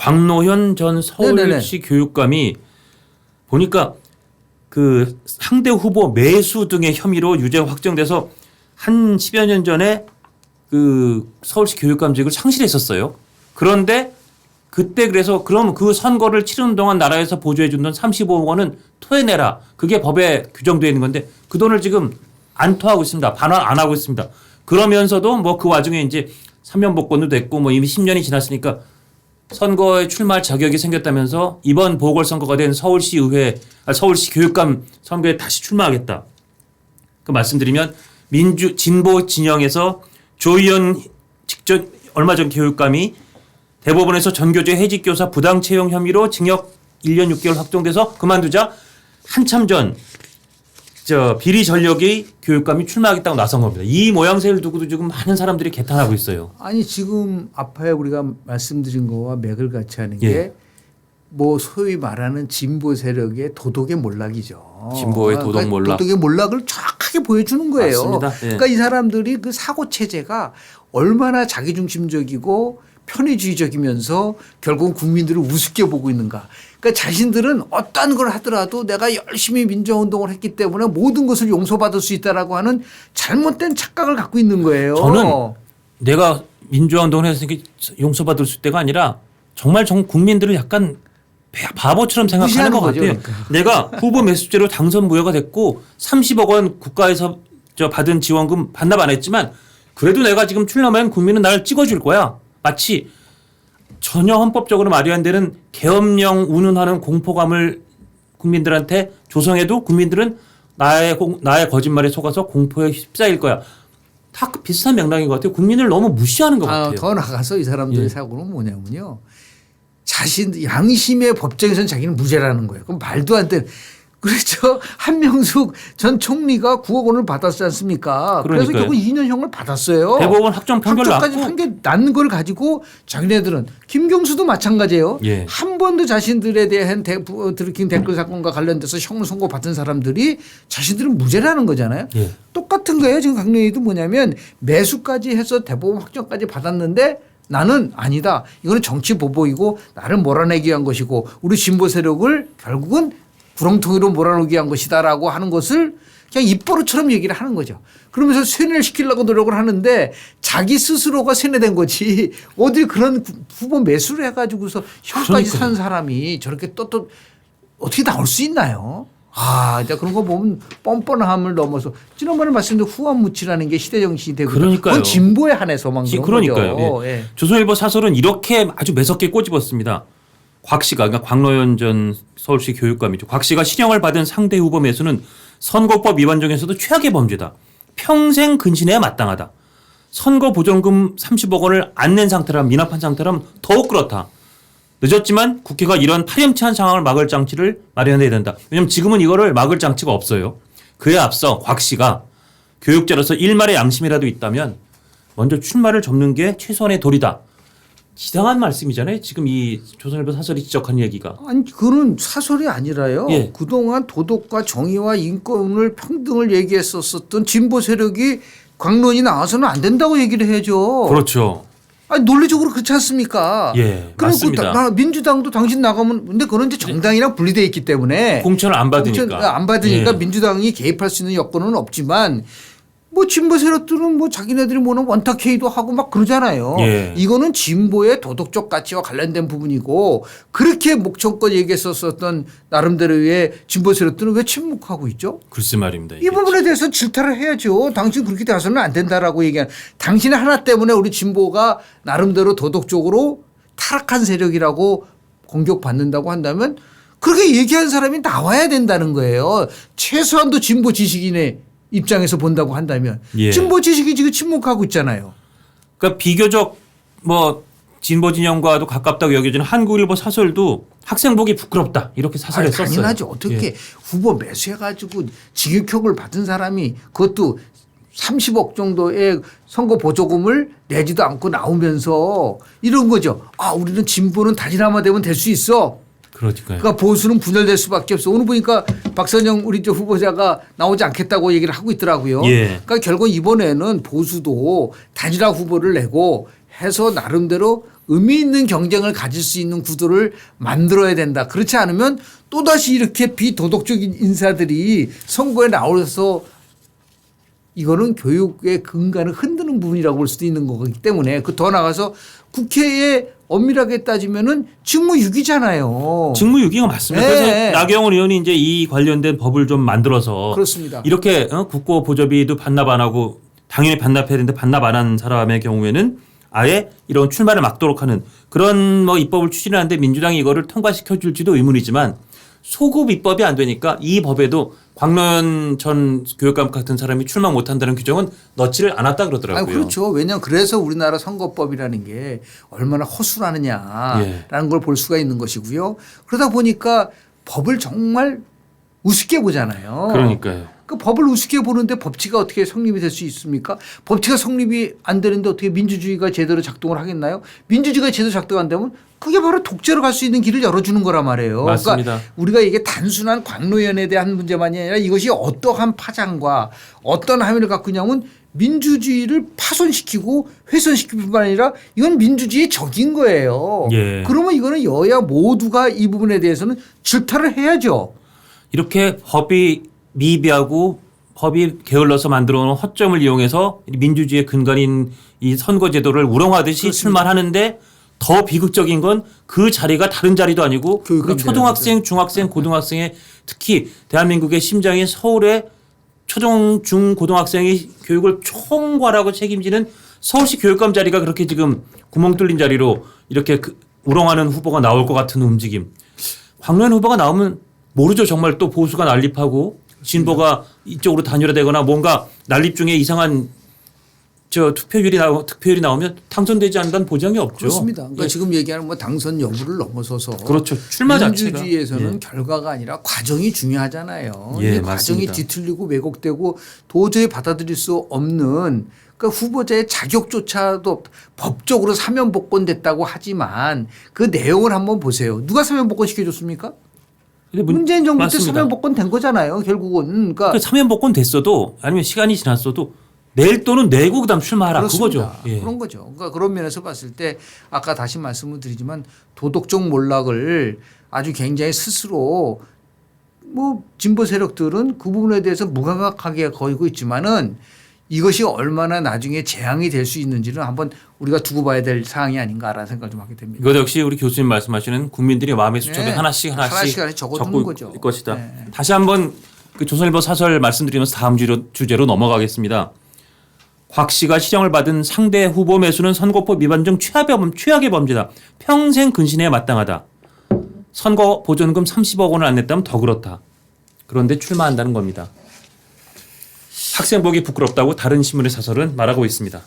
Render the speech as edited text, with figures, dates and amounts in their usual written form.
광노현 전 서울시 네네네. 교육감이 보니까 그 상대 후보 매수 등의 혐의로 유죄가 확정돼서 한 10여 년 전에 그 서울시 교육감직을 상실했었어요. 그런데 그때 그래서 그럼 그 선거를 치르는 동안 나라에서 보조해 준 돈 35억 원은 토해내라. 그게 법에 규정되어 있는 건데 그 돈을 지금 안 토하고 있습니다. 반환 안 하고 있습니다. 그러면서도 뭐 그 와중에 이제 사면 복권도 됐고 뭐 이미 10년이 지났으니까 선거에 출마할 자격이 생겼다면서 이번 보궐선거가 된 서울시 교육감 선거에 다시 출마하겠다. 그 말씀드리면 진보 진영에서 조희연 직전 얼마 전 교육감이 대법원에서 전교조 해직교사 부당 채용 혐의로 징역 1년 6개월 확정돼서 그만두자 한참 전 비리 전력의 교육감이 출마하겠다고 나선 겁니다. 이 모양새를 두고도 지금 많은 사람들이 개탄하고 있어요. 아니 지금 앞에 우리가 말씀드린 거와 맥을 같이 하는 예. 게 뭐 소위 말하는 진보 세력의 도덕의 몰락이죠. 진보의 도덕 몰락. 도덕의 몰락을 정확하게 보여주는 거예요. 맞습니다. 예. 그러니까 이 사람들이 그 사고 체제가 얼마나 자기중심적이고 편의주의적이면서 결국 국민들을 우습게 보고 있는가. 그러니까 자신들은 어떤 걸 하더라도 내가 열심히 민주화운동을 했기 때문에 모든 것을 용서받을 수 있다라고 하는 잘못된 착각을 갖고 있는 거예요. 저는 내가 민주화운동을 했으니까 용서받을 수 있다가 아니라 정말 국민들을 약간 바보처럼 생각하는 것 같아요. 그러니까. 내가 후보 매수제로 당선 무효가 됐고 30억 원 국가에서 받은 지원금 반납 안 했지만 그래도 내가 지금 출마하면 국민은 나를 찍어줄 거야. 마치 전혀 헌법적으로 말이 안 되는 계엄령 운운하는 공포감을 국민들한테 조성해도 국민들은 나의 거짓말에 속아서 공포에 휩싸일 거야. 다 비슷한 맥락인 것 같아요. 국민을 너무 무시하는 것 같아요. 더 나가서 이 사람들의 예. 사고는 뭐냐면요. 양심의 법정에서는 자기는 무죄라는 거예요. 그럼 말도 안 되는. 그렇죠. 한명숙 전 총리가 9억 원을 받았지 않습니까? 그래서 그러니까요. 결국 2년형을 받았어요. 대법원 확정 판결 확정까지 났고. 판결 난 걸 가지고 자기네들은 김경수도 마찬가지예요. 예. 한 번도 자신들에 대한 드루킹 댓글 사건과 관련돼서 형을 선고 받은 사람들이 자신들은 무죄라는 거잖아요. 예. 똑같은 거예요. 지금 강릉이도 뭐냐면 매수까지 해서 대법원 확정까지 받았는데 나는 아니다. 이거는 정치 보복이고 나를 몰아내기 위한 것이고 우리 진보 세력을 결국은 구렁텅이로 몰아넣기 위한 것이다라고 하는 것을 그냥 입버릇처럼 얘기를 하는 거죠. 그러면서 세뇌를 시키려고 노력을 하는데 자기 스스로가 세뇌된 거지 어디 그런 후보 매수를 해가지고서 형까지 산 사람이 저렇게 또 어떻게 나올 수 있나요? 이제 그런 거 보면 뻔뻔함을 넘어서 지난번에 말씀드린 후한무치라는 게 시대 정신이 되고 그러니까요. 그건 진보에 한해서만 그런 그러니까요. 거죠. 예. 예. 조선일보 사설은 이렇게 아주 매섭게 꼬집었습니다. 곽 씨가 그러니까 광노현 전 서울시 교육감이죠. 곽 씨가 신형을 받은 상대 후보 매수는 선거법 위반 중에서도 최악의 범죄다. 평생 근신해야 마땅하다. 선거 보전금 30억 원을 안 낸 상태라면 미납한 상태라면 더욱 그렇다. 늦었지만 국회가 이런 파렴치한 상황을 막을 장치를 마련해야 된다. 왜냐하면 지금은 이거를 막을 장치가 없어요. 그에 앞서 곽 씨가 교육자로서 일말의 양심이라도 있다면 먼저 출마를 접는 게 최소한의 도리다. 지당한 말씀이잖아요. 지금 이 조선일보 사설이 지적한 얘기가. 아니 그런 사설이 아니라요. 예. 그동안 도덕과 정의와 인권을 평등을 얘기했었던 진보 세력이 광론이 나와서는 안 된다고 얘기를 해야죠. 그렇죠. 아니 논리적으로 그렇지 않습니까? 예, 그리고 맞습니다. 민주당도 당신 나가면 근데 그건 이제 정당이랑 분리되어 있기 때문에 공천을 안 받으니까. 안 받으니까 예. 민주당이 개입할 수 있는 여건은 없지만 뭐 진보 세력들은 뭐 자기네들이 뭐는 원탁회의도 하고 막 그러잖아요. 예. 이거는 진보의 도덕적 가치와 관련된 부분이고 그렇게 목청껏 얘기했었던 나름대로의 진보 세력들은 왜 침묵하고 있죠? 글쎄 말입니다. 이 부분에 대해서 질타를 해야죠. 당신 그렇게 돼서는 안 된다라고 얘기한 당신 하나 때문에 우리 진보가 나름대로 도덕적으로 타락한 세력이라고 공격받는다고 한다면 그렇게 얘기한 사람이 나와야 된다는 거예요. 최소한도 진보 지식인의 입장에서 본다고 한다면 예. 진보 지식이 지금 침묵하고 있잖아요. 그러니까 비교적 뭐 진보 진영과도 가깝다고 여겨지는 한국일보 사설도 학생복이 부끄럽다 이렇게 사설에 썼어요. 당연하죠. 어떻게 예. 후보 매수해가지고 징역형을 받은 사람이 그것도 30억 정도의 선거 보조금을 내지도 않고 나오면서 이런 거죠. 우리는 진보는 단일화만 되면 될 수 있어. 그러니까요. 그러니까 보수는 분열될 수밖에 없어. 오늘 보니까 박선영 우리 후보자가 나오지 않겠다고 얘기를 하고 있더라고요. 예. 그러니까 결국 이번에는 보수도 단일화 후보를 내고 해서 나름대로 의미 있는 경쟁을 가질 수 있는 구도를 만들어야 된다. 그렇지 않으면 또다시 이렇게 비도덕적인 인사들이 선거에 나와서 이거는 교육의 근간을 흔드는 부분이라고 볼 수도 있는 거기 때문에 그 더 나가서 국회에 엄밀하게 따지면은 직무유기잖아요. 직무유기가 맞습니다. 네. 그래서 나경원 의원이 이제 이 관련된 법을 좀 만들어서 그렇습니다. 이렇게 국고 보조비도 반납 안 하고 당연히 반납해야 되는데 반납 안 한 사람의 경우에는 아예 이런 출마를 막도록 하는 그런 뭐 입법을 추진하는데 민주당이 이거를 통과시켜 줄지도 의문이지만 소급 입법이 안 되니까 이 법에도 광노현 전 교육감 같은 사람이 출마 못한다는 규정은 넣지를 않았다 그러더라고요. 그렇죠. 왜냐하면 그래서 우리나라 선거법이라는 게 얼마나 허술하느냐라는 걸 볼 수가 있는 것이고요. 그러다 보니까 법을 정말 우습게 보잖아요. 그러니까요. 그 법을 우습게 보는데 법치가 어떻게 성립이 될 수 있습니까? 법치가 성립이 안 되는데 어떻게 민주주의가 제대로 작동을 하겠나요? 민주주의가 제대로 작동 안 되면 그게 바로 독재로 갈 수 있는 길을 열어주는 거란 말이에요. 맞습니다. 그러니까 우리가 이게 단순한 광노현에 대한 문제만이 아니라 이것이 어떠한 파장과 어떤 함의를 갖고 있냐면 민주주의를 파손시키고 훼손시킬 뿐만 아니라 이건 민주주의의 적인 거예요. 예. 그러면 이거는 여야 모두가 이 부분에 대해서는 질타를 해야죠. 이렇게 법이 미비하고 법이 게을러서 만들어 놓은 허점을 이용해서 민주주의의 근간인 이 선거제도를 우롱하듯이 그렇습니다. 출마를 하는데 더 비극적인 건 그 자리가 다른 자리도 아니고 우리 초등학생, 중학생, 고등학생의 특히 대한민국의 심장인 서울의 초중, 중, 고등학생이 교육을 총괄하고 책임지는 서울시 교육감 자리가 그렇게 지금 구멍 뚫린 자리로 이렇게 우롱하는 후보가 나올 것 같은 움직임. 광노현 후보가 나오면 모르죠. 정말 또 보수가 난립하고 진보가 이쪽으로 단일화되거나 뭔가 난립 중에 이상한 득표율이 나오면 당선되지 않는다는 보장이 없죠. 그렇습니다. 그러니까 예. 지금 얘기하는 뭐 당선 여부를 넘어서서 그렇죠. 출마 자체가. 민주주의에서는 예. 결과가 아니라 과정이 중요하잖아요. 예, 이 과정이 맞습니다. 뒤틀리고 왜곡되고 도저히 받아들일 수 없는 그러니까 후보자의 자격조차도 법적으로 사면복권됐다고 하지만 그 내용을 한번 보세요. 누가 사면복권 시켜줬습니까? 근데 문재인 정부 때 맞습니다. 사면복권 된 거잖아요. 결국은. 그러니까 그 사면복권 됐어도 아니면 시간이 지났어도 낼 돈은 내고 그다음 출마하라 그렇습니다. 그거죠. 예. 그런 거죠. 그러니까 그런 면에서 봤을 때 아까 다시 말씀을 드리지만 도덕적 몰락을 아주 굉장히 스스로 뭐 진보 세력들은 그 부분에 대해서 무감각하게 거이고 있지만은 이것이 얼마나 나중에 재앙이 될 수 있는지는 한번 우리가 두고 봐야 될 사항이 아닌가라는 생각을 좀 하게 됩니다. 이것 역시 우리 교수님 말씀하시는 국민들이 마음의 수첩에 네. 하나씩 적어두는 거죠. 있을 것이다. 네. 다시 한번 그 조선일보 사설 말씀드리면서 다음 주제로 넘어가겠습니다. 곽 씨가 시정을 받은 상대 후보 매수는 선거법 위반 중 최악의 범죄다. 평생 근신해야 마땅하다. 선거 보존금 30억 원을 안 냈다면 더 그렇다. 그런데 출마한다는 겁니다. 학생 보기 부끄럽다고 다른 신문의 사설은 말하고 있습니다.